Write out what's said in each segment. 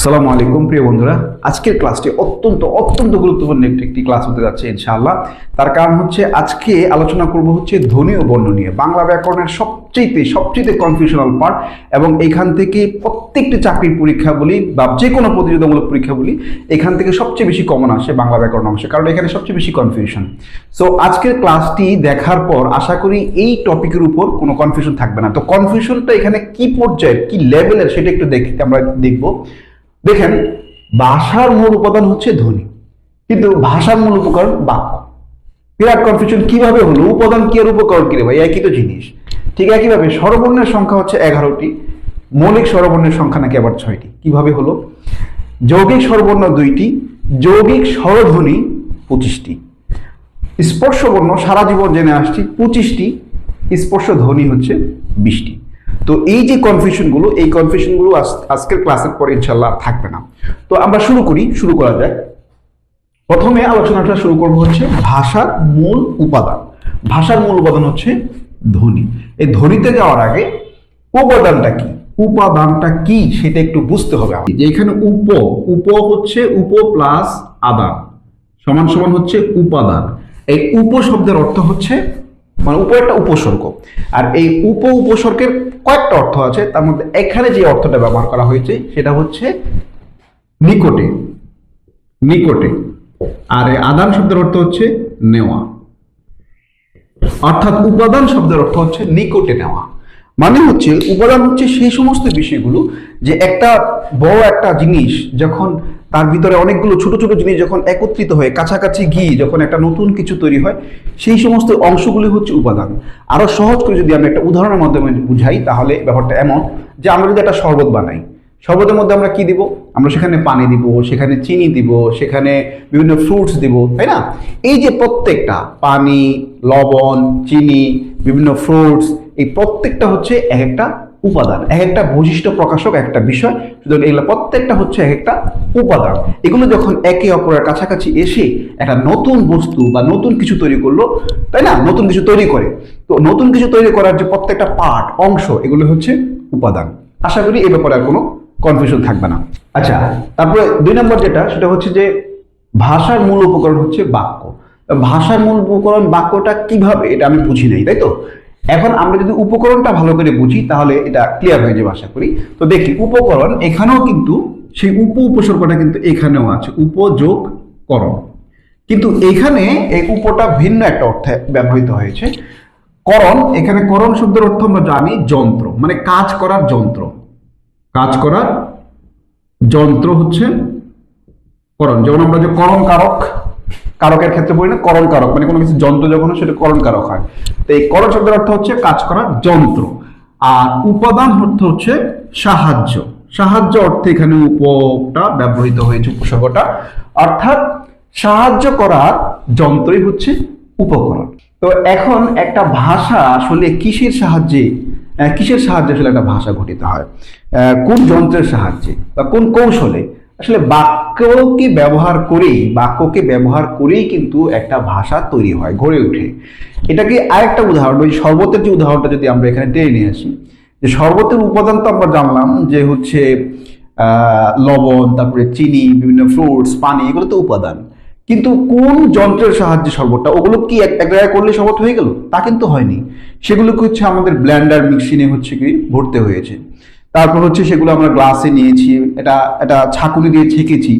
আসসালামু আলাইকুম প্রিয় বন্ধুরা, আজকের ক্লাসটি অত্যন্ত অত্যন্ত গুরুত্বপূর্ণ একটি ক্লাস হতে যাচ্ছে ইনশাআল্লাহ। তার কারণ হচ্ছে আজকে আলোচনা করব হচ্ছে ধ্বনি ও বর্ণ নিয়ে। বাংলা ব্যাকরণের সবচেয়ে কনফিউশনাল পার্ট, এবং এখান থেকে প্রত্যেকটি চাকরির পরীক্ষা বলি বা যে কোনো প্রতিযোগিতামূলক পরীক্ষা বলি, এখান থেকে সবচেয়ে বেশি কমন আসে বাংলা ব্যাকরণ অংশে, কারণ এখানে সবচেয়ে বেশি কনফিউশন। সো আজকের ক্লাসটি দেখার পর আশা করি এই টপিকের উপর কোনো কনফিউশন থাকবে না। তো কনফিউশনটা এখানে কি পর্যায়ের, কি লেভেলের, সেটা একটু আমরা দেখব। দেখেন, ভাষার মূল উপাদান হচ্ছে ধ্বনি, কিন্তু ভাষার মূল উপকরণ বাক্য। বিরাট কনফিউশন, কিভাবে হলো? উপাদান কি আর উপকরণ কি রে ভাই, একই তো জিনিস। ঠিক একইভাবে স্বরবর্ণের সংখ্যা হচ্ছে 11টি, মৌলিক স্বরবর্ণের সংখ্যা নাকি আবার 6টি। কিভাবে হলো? যৌগিক স্বরবর্ণ 2টি, যৌগিক স্বরধ্বনি 25টি, স্পর্শবর্ণ সারা জীবন জেনে আসছি 25টি, স্পর্শ ধ্বনি হচ্ছে 20টি। তো এই যে কনফিউশনগুলো, এই কনফিউশনগুলো আজকের ক্লাসের পরে ইনশাল্লাহ থাকবে না। তো আমরা শুরু করা যায়। প্রথমে আলোচনাটা শুরু করব হচ্ছে ভাষার মূল উপাদান। ভাষার মূল উপাদান হচ্ছে ধ্বনি। এই ধ্বনিতে যাওয়ার আগে উপাদানটা কি সেটা একটু বুঝতে হবে। যে এখানে উপ হচ্ছে উপ প্লাস আদান সমান সমান হচ্ছে উপাদান। এই উপ শব্দের অর্থ হচ্ছে মানে উপ একটা উপসর্গ, আর এই উপসর্গের কয়েকটা অর্থ আছে। তার মধ্যে এখানে যে অর্থটা ব্যবহার করা হয়েছে সেটা হচ্ছে নিকটে, আর এই আদান শব্দের অর্থ হচ্ছে নেওয়া। অর্থাৎ উপাদান শব্দের অর্থ হচ্ছে নিকটে নেওয়া। মানে হচ্ছে উপাদান হচ্ছে সেই সমস্ত বিষয়গুলো যে একটা বড় একটা জিনিস যখন তার ভিতরে অনেকগুলো ছোট ছোট জিনিস যখন একত্রিত হয়ে কাছাকাছি গিয়ে যখন একটা নতুন কিছু তৈরি হয়, সেই সমস্ত অংশগুলি হচ্ছে উপাদান। আরো সহজ করে যদি আমি একটা উদাহরণের মাধ্যমে বুঝাই, তাহলে ব্যাপারটা এমন যে আমরা যদি একটা শরবত বানাই, শরবতের মধ্যে আমরা কি দিব? আমরা সেখানে পানি দিব, সেখানে চিনি দিব, সেখানে বিভিন্ন ফ্রুটস দিব, তাই না? এই যে প্রত্যেকটা পানি, লবণ, চিনি, বিভিন্ন ফ্রুটস, এই প্রত্যেকটা হচ্ছে এক একটা উপাদান, এক একটা বৈশিষ্ট্য প্রকাশক একটা বিষয়। সুতরাং এগুলো প্রত্যেকটা হচ্ছে এক একটা উপাদান। এগুলো যখন একে অপরের কাছাকাছি এসে একটা নতুন বস্তু বা নতুন কিছু তৈরি করলো, তাই না? নতুন কিছু তৈরি করে, তো নতুন কিছু তৈরি করার যে প্রত্যেকটা পার্ট, অংশ, এগুলো হচ্ছে উপাদান। আশা করি এই ব্যাপারে আর কোনো কনফিউশন থাকবে না। আচ্ছা, তারপরে 2 নম্বর যেটা, সেটা হচ্ছে যে ভাষার মূল উপকরণ হচ্ছে বাক্য। ভাষার মূল উপকরণ বাক্যটা কিভাবে, এটা আমি বুঝি নাই, তাই তো? এখন আমরা যদি উপকরণটা ভালো করে বুঝি তাহলে এটা ক্লিয়ার হয়ে যাবে আশা করি। তো দেখি, উপকরণ এখানেও কিন্তু সেই উপসর্গটা কিন্তু এখানেও আছে, উপযোগ করণ, কিন্তু এখানে এই উপটা ভিন্ন একটা অর্থে ব্যবহৃত হয়েছে। করণ, এখানে করণ শব্দের অর্থ আমরা জানি যন্ত্র, মানে কাজ করার যন্ত্র। কাজ করার যন্ত্র হচ্ছে করণ। যেমন আমরা যে করণ কারকের ক্ষেত্রে বলি না, করণ কারক, মানে কোনো কিছু যন্ত্র যখন সেটা করণ কারক হয়। তো এই করণ শব্দের অর্থ হচ্ছে কাজ করার যন্ত্র। আর উপাদান অর্থ হচ্ছে সাহায্য অর্থে এখানে উপটা ব্যবহৃত হয়েছে, উপসর্গটা। অর্থাৎ সাহায্য করার যন্ত্রই হচ্ছে উপকরণ। তো এখন একটা ভাষা আসলে কিসের সাহায্যে আসলে একটা ভাষা গঠিত হয়? কোন যন্ত্রের সাহায্যে বা কোন কৌশলে? আসলে বাক্যকে ব্যবহার করেই কিন্তু একটা ভাষা তৈরি হয়, গড়ে ওঠে। এটাকে আরেকটা উদাহরণ, ওই শরবতের যে উদাহরণটা যদি আমরা এখানে টেনে নিয়ে আসি, যে শরবতের উপাদান তো আমরা জানলাম যে হচ্ছে লবণ, তারপরে চিনি, বিভিন্ন ফ্রুটস, পানি, এগুলো তো উপাদান। কিন্তু কোন যন্ত্রের সাহায্যে শরবতটা, ওগুলো কি এক জায়গায় করলে শরবত হয়ে গেল? তা কিন্তু হয়নি। সেগুলোকে হচ্ছে আমাদের ব্লেন্ডার মেশিনে হচ্ছে কি ভরতে হয়েছে। তারপর হচ্ছে সেগুলো আমরা গ্লাসে নিয়েছি, এটা ছাঁকুনি দিয়ে ছেঁকেছি।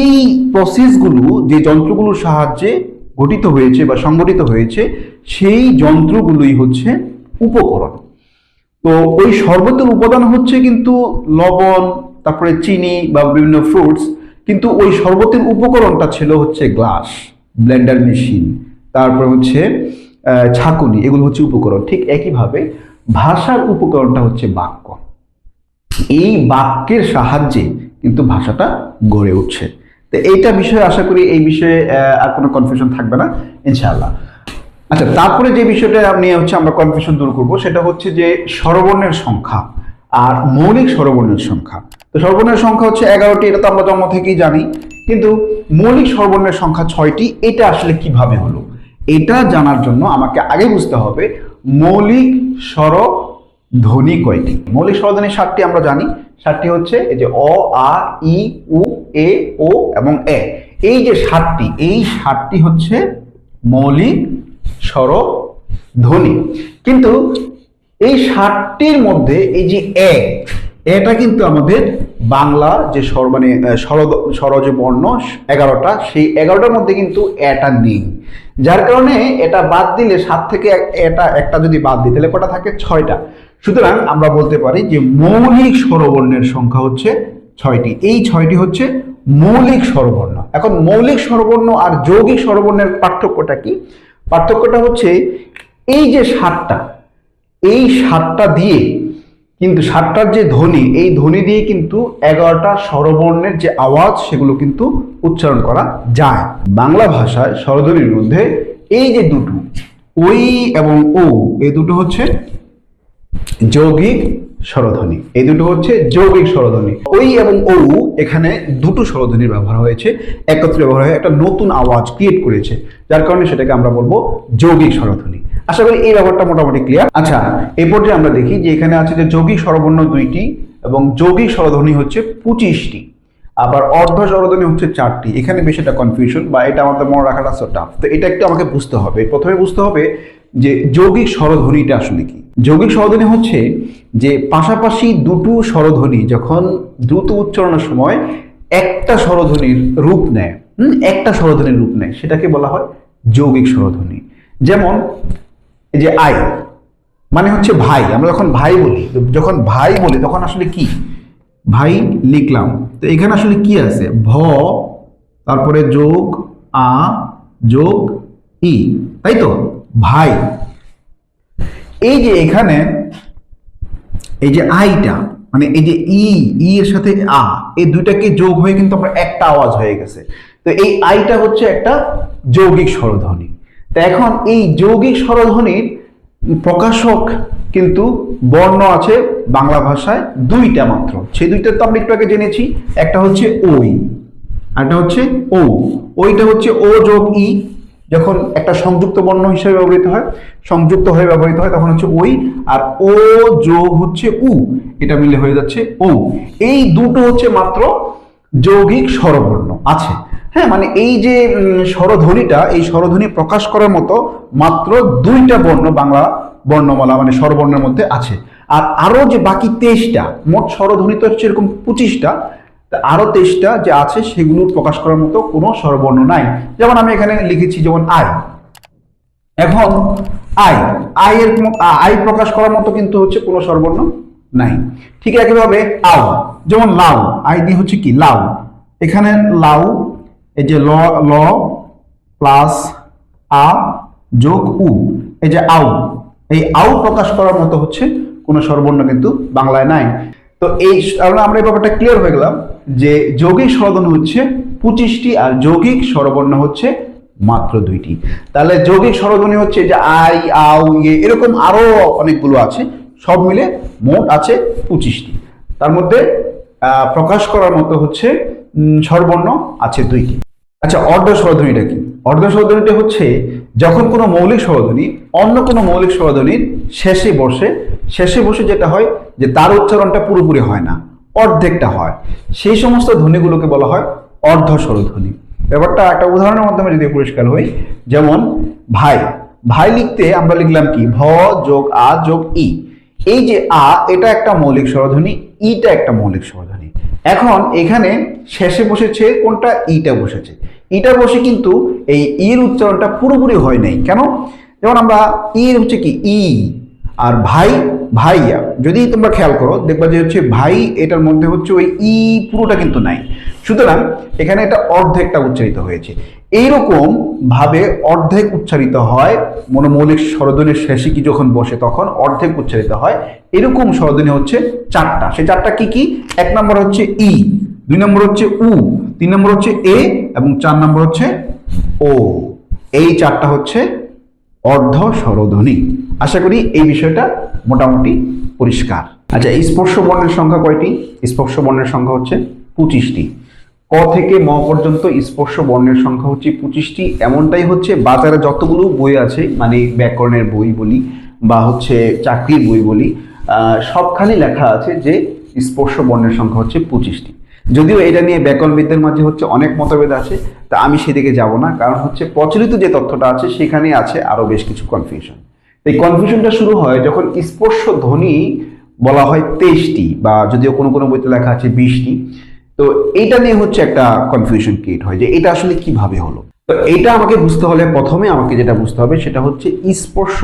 এই প্রসেসগুলো যে যন্ত্রগুলোর সাহায্যে গঠিত হয়েছে বা সংগঠিত হয়েছে, সেই যন্ত্রগুলোই হচ্ছে উপকরণ। তো ওই শরবতের উপাদান হচ্ছে কিন্তু লবণ, তারপরে চিনি বা বিভিন্ন ফ্রুটস, কিন্তু ওই শরবতের উপকরণটা ছিল হচ্ছে গ্লাস, ব্লেন্ডার মেশিন, তারপর হচ্ছে ছাঁকুনি, এগুলো হচ্ছে উপকরণ। ঠিক একইভাবে ভাষার উপকরণটা হচ্ছে বাক্য। এই বাক্যের সাহায্যে কিন্তু ভাষাটা গড়ে উঠছে। তো এইটা বিষয়ে আশা করি এই বিষয়ে আর কোনো কনফিউশন থাকবে না ইনশাআল্লাহ। আচ্ছা, তারপরে যে বিষয়টা নিয়ে হচ্ছে আমরা কনফিউশন দূর করব, সেটা হচ্ছে যে স্বরবর্ণের সংখ্যা আর মৌলিক স্বরবর্ণের সংখ্যা। তো স্বরবর্ণের সংখ্যা হচ্ছে 11টি, এটা তো আমরা জন্ম থেকেই জানি, কিন্তু মৌলিক স্বরবর্ণের সংখ্যা 6টি। এটা আসলে কিভাবে হলো, এটা জানার জন্য আমাকে আগে বুঝতে হবে মৌলিক স্বর ধ্বনি কয়টি? মৌলিক স্বরধ্বনি 7টি আমরা জানি। 7টি হচ্ছে এই যে অ, আ, ই, উ, এ, ও এবং এ। এই যে 7টি, এই 7টি হচ্ছে মৌলিক স্বরধ্বনি। কিন্তু এই 7টির মধ্যে এই যে এটা কিন্তু আমাদের বাংলা যে স্বরজ বর্ণ 11টা, সেই 11টার মধ্যে কিন্তু এটা নেই। যার কারণে এটা বাদ দিলে 7 থেকে এটা একটা যদি বাদ দিই তাহলে কটা থাকে? 6টা। সুতরাং আমরা বলতে পারি যে মৌলিক স্বরবর্ণের সংখ্যা হচ্ছে 6টি। এই 6টি হচ্ছে মৌলিক স্বরবর্ণ। এখন মৌলিক স্বরবর্ণ আর যৌগিক স্বরবর্ণের পার্থক্যটা কি? পার্থক্যটা হচ্ছে এই যে 7টা, এই 7টা দিয়ে কিন্তু 7টার যে ধ্বনি, এই ধ্বনি দিয়ে কিন্তু 11টা স্বরবর্ণের যে আওয়াজ সেগুলো কিন্তু উচ্চারণ করা যায়। বাংলা ভাষায় স্বরধ্বনির মধ্যে এই যে দুটো ওই এবং ও, এই দুটো হচ্ছে যৌগিক স্বরধ্বনি। এই দুটো হচ্ছে যৌগিক স্বরধ্বনি। ওই এবং ও, এখানে দুটো স্বরধ্বনির ব্যবহার হয়েছে, একত্রে ব্যবহার হয়ে একটা নতুন আওয়াজ ক্রিয়েট করেছে, যার কারণে সেটাকে আমরা বলবো যৌগিক স্বরধ্বনি। আশা করি এই ব্যাপারটা মোটামুটি ক্লিয়ার। আচ্ছা, এই পর্যায়ে আমরা দেখি যে এখানে আছে যে যৌগিক স্বরবর্ণ 2টি এবং যৌগিক স্বরধ্বনি হচ্ছে 25টি, আবার অর্ধ স্বরধ্বনি হচ্ছে 4টি। এখানে বেশ একটা কনফিউশন বা এটা আমাদের মনে রাখাটা টাফ। তো এটা একটু আমাকে বুঝতে হবে। প্রথমে বুঝতে হবে যে যৌগিক স্বরধ্বনিটা আসলে কি। যৌগিক স্বরধ্বনি হচ্ছে যে পাশাপাশি দুটো স্বরধ্বনি যখন দ্রুত উচ্চারণের সময় একটা স্বরধ্বনির রূপ নেয়, একটা স্বরধ্বনির রূপ নেয়, সেটাকে বলা হয় যৌগিক স্বরধ্বনি। যেমন এই যে আই মানে হচ্ছে ভাই। আমরা যখন ভাই বলি তখন আসলে কি? ভাই লিখলাম, তো এখানে আসলে কি আছে? ভ, তারপরে যোগ আ যোগ ই, তাই তো? ভাই। এই যে এখানে এই যে আইটা মানে এই যে ই এর সাথে আ, এই দুইটাকে যোগ হয়ে কিন্তু আমরা একটা আওয়াজ হয়ে গেছে। তো এই আইটা হচ্ছে একটা যৌগিক স্বরধ্বনি। তো এখন এই যৌগিক স্বরধ্বনির প্রকাশক কিন্তু বর্ণ আছে বাংলা ভাষায় 2টা মাত্র। সেই 2টা তো আমরা একটু আগে জেনেছি। একটা হচ্ছে ওই, আরটা হচ্ছে ও। ওইটা হচ্ছে ও যোগ ই, যখন একটা সংযুক্ত বর্ণ হিসেবে ব্যবহৃত হয়, সংযুক্ত হয়ে ব্যবহৃত হয়, তখন হচ্ছে ওই। আর ও যোগ হচ্ছে উ, এটা মিলে হয়ে যাচ্ছে ও। এই দুটো হচ্ছে মাত্র যৌগিক স্বরবর্ণ আছে। হ্যাঁ, মানে এই যে স্বরধ্বনিটা, এই স্বরধ্বনি প্রকাশ করার মতো মাত্র 2টা বর্ণ বাংলা বর্ণমালা মানে স্বরবর্ণের মধ্যে আছে। আর আরো যে বাকি 23টা, মোট স্বরধ্বনি তো হচ্ছে এরকম 25টা, আরো 23টা যে আছে সেগুলো প্রকাশ করার মতো কোনো স্বরবর্ণ নাই। যেমন আমি এখানে লিখেছি যেমন আই। এখন আই প্রকাশ করার মতো কিন্তু হচ্ছে কোনো স্বরবর্ণ নাই। ঠিক একইভাবে আও, যেমন লাউ, আই দিয়ে হচ্ছে কি? লাউ। এখানে লাউ, এই যে ল প্লাস আ যোগ উ, এই যে আউ, এই আউ প্রকাশ করার মতো হচ্ছে কোনো স্বরবর্ণ কিন্তু বাংলায় নাই। তো এই আমরা এই ব্যাপারটা ক্লিয়ার হয়ে গেলাম যে যৌগিক স্বরধ্বনি হচ্ছে 25টি আর যৌগিক স্বরবর্ণ হচ্ছে মাত্র 2টি। তাহলে যৌগিক স্বরধ্বনি হচ্ছে যে আই, আউ, ইয়ে, এরকম আরো অনেকগুলো আছে, সব মিলে মোট আছে 25টি। তার মধ্যে প্রকাশ করার মতো হচ্ছে স্বরবর্ণ আছে 2টি। আচ্ছা, অর্ধ স্বরধ্বনিটা কি? অর্ধ স্বরধ্বনিটা হচ্ছে যখন কোনো মৌলিক স্বরধ্বনি অন্য কোনো মৌলিক স্বরধ্বনির শেষে বসে যেটা হয় যে তার উচ্চারণটা পুরোপুরি হয় না, অর্ধেকটা হয়, সেই সমস্ত ধ্বনিগুলোকে বলা হয় অর্ধ স্বরধ্বনি। ব্যাপারটা একটা উদাহরণের মাধ্যমে যদি পরিষ্কার হই, যেমন ভাই লিখতে আমরা লিখলাম কি? ভ যোগ আ যোগ ই। এই যে আ, এটা একটা মৌলিক স্বরধ্বনি, ইটা একটা মৌলিক স্বরধ্বনি। এখন এখানে শেষে বসেছে কোনটা? ইটা বসেছে। ইটা বসে কিন্তু এই ইর উচ্চারণটা পুরোপুরি হয় নাই। কেন? যেমন আমরা ইর হচ্ছে কি? ই। আর ভাইয়া, যদি তোমরা খেয়াল করো দেখবা যে হচ্ছে ভাই, এটার মধ্যে হচ্ছে ওই ই পুরোটা কিন্তু নাই। সুতরাং এখানে এটা অর্ধেকটা উচ্চারিত হয়েছে। এইরকম ভাবে অর্ধেক উচ্চারিত হয় মৌলিক স্বরধ্বনির শেষে কি যখন বসে তখন অর্ধেক উচ্চারিত হয়। এরকম স্বরধ্বনি হচ্ছে 4টা। সেই 4টা কি কি? 1 নম্বর হচ্ছে ই, 2 নম্বর হচ্ছে উ, 3 নম্বর হচ্ছে এ এবং 4 নম্বর হচ্ছে ও। এই 4টা হচ্ছে অর্ধ স্বরধ্বনি। আশা করি এই বিষয়টা মোটামুটি পরিষ্কার। আচ্ছা, এই স্পর্শ বর্ণের সংখ্যা কয়টি? স্পর্শ বর্ণের সংখ্যা হচ্ছে 25টি। ক থেকে ম পর্যন্ত স্পর্শ বর্ণের সংখ্যা হচ্ছে 25টি। এমনটাই হচ্ছে বাজারে যতগুলো বই আছে, মানে ব্যাকরণের বই বলি বা হচ্ছে চাকরির বই বলি, সবখানে লেখা আছে যে স্পর্শ বর্ণের সংখ্যা হচ্ছে 25টি। যদিও এটা নিয়ে ব্যাকরণবিদদের মাঝে হচ্ছে অনেক মতভেদ আছে, তা আমি সেদিকে যাব না, কারণ হচ্ছে প্রচলিত যে তথ্যটা আছে সেখানে আছে আরো বেশ কিছু কনফিউশন। এই কনফিউশনটা শুরু হয় যখন স্পর্শ ধ্বনি বলা হয় 23টি, বা যদিও কোনো কোনো বইতে লেখা আছে 20টি। তো এইটা নিয়ে হচ্ছে একটা কনফিউশন ক্রিয়েট হয় যে এটা আসলে কিভাবে হলো। তো এটা আমাকে বুঝতে হলে প্রথমে আমাকে যেটা বুঝতে হবে সেটা হচ্ছে স্পর্শ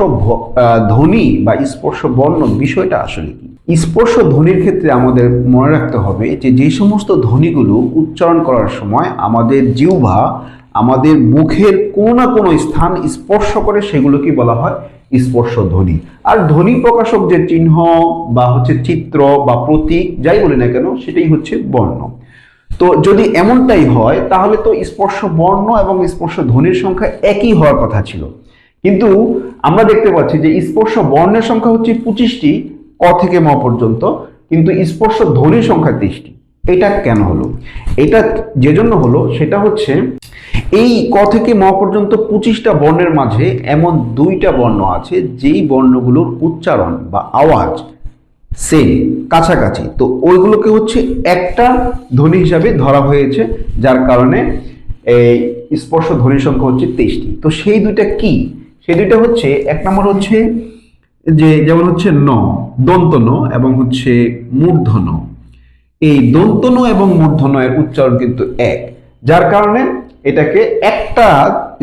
ধ্বনি বা স্পর্শ বর্ণ বিষয়টা আসলে কি। স্পর্শ ধ্বনির ক্ষেত্রে আমাদের মনে রাখতে হবে যে যে সমস্ত ধ্বনিগুলো উচ্চারণ করার সময় আমাদের জিহ্বা আমাদের মুখের কোনো না কোনো স্থান স্পর্শ করে সেগুলোকে বলা হয় স্পর্শ ধ্বনি। আর ধ্বনি প্রকাশক যে চিহ্ন বা হচ্ছে চিত্র বা প্রতীক যাই বলি না কেন সেটাই হচ্ছে বর্ণ। তো যদি এমনটাই হয় তাহলে তো স্পর্শ বর্ণ এবং স্পর্শ ধ্বনির সংখ্যা একই হওয়ার কথা ছিল, কিন্তু আমরা দেখতে পাচ্ছি যে স্পর্শ বর্ণের সংখ্যা হচ্ছে 25টি ক থেকে ম পর্যন্ত, কিন্তু স্পর্শ ধ্বনির সংখ্যা 23টি। এটা কেন হলো? এটা যে জন্য হলো সেটা হচ্ছে এই ক থেকে ম পর্যন্ত 25টা বর্ণের মাঝে এমন 2টা বর্ণ আছে যেই বর্ণগুলোর উচ্চারণ বা আওয়াজ সেম, কাছাকাছি। তো ওইগুলোকে হচ্ছে একটা ধ্বনি হিসাবে ধরা হয়েছে, যার কারণে এই স্পর্শ ধ্বনির সংখ্যা হচ্ছে 23টি। তো সেই দুইটা কি? সেই দুইটা হচ্ছে, এক নম্বর হচ্ছে যে যেমন হচ্ছে ন, দন্ত ন এবং হচ্ছে মূর্ধ ন। এই দন্ত ন এবং মূর্ধ ন এর উচ্চারণ কিন্তু এক, যার কারণে এটাকে একটা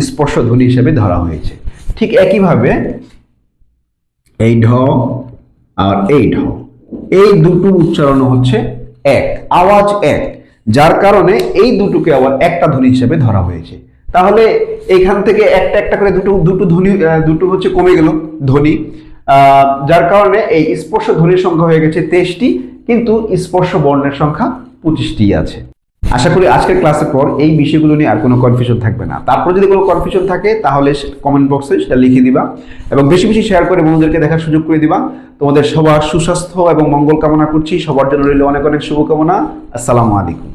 স্পর্শ ধ্বনি হিসেবে ধরা হয়েছে। ঠিক একইভাবে এই ঢ আর এই ঢ, এই দুটোর উচ্চারণ হচ্ছে এক, আওয়াজ এক, যার কারণে এই দুটোকে আবার একটা ধ্বনি হিসেবে ধরা হয়েছে। তাহলে এইখান থেকে একটা একটা করে দুটো দুটো ধ্বনি, দুটো হচ্ছে কমে গেল ধ্বনি, যার কারণে এই স্পর্শ ধ্বনির সংখ্যা হয়ে গেছে 23টি, কিন্তু স্পর্শ বর্ণের সংখ্যা 25টি আছে। আশা করি আজকের ক্লাসের পর এই বিষয়গুলো নিয়ে আর কোনো কনফিউশন থাকবে না। তারপর যদি কোনো কনফিউশন থাকে তাহলে কমেন্ট বক্সে সেটা লিখে দিবা এবং বেশি বেশি শেয়ার করে বন্ধুদেরকে দেখার সুযোগ করে দিবা। তোমাদের সবার সুস্বাস্থ্য এবং মঙ্গল কামনা করছি। সবার জন্য রইল অনেক অনেক শুভকামনা। আসসালামু আলাইকুম।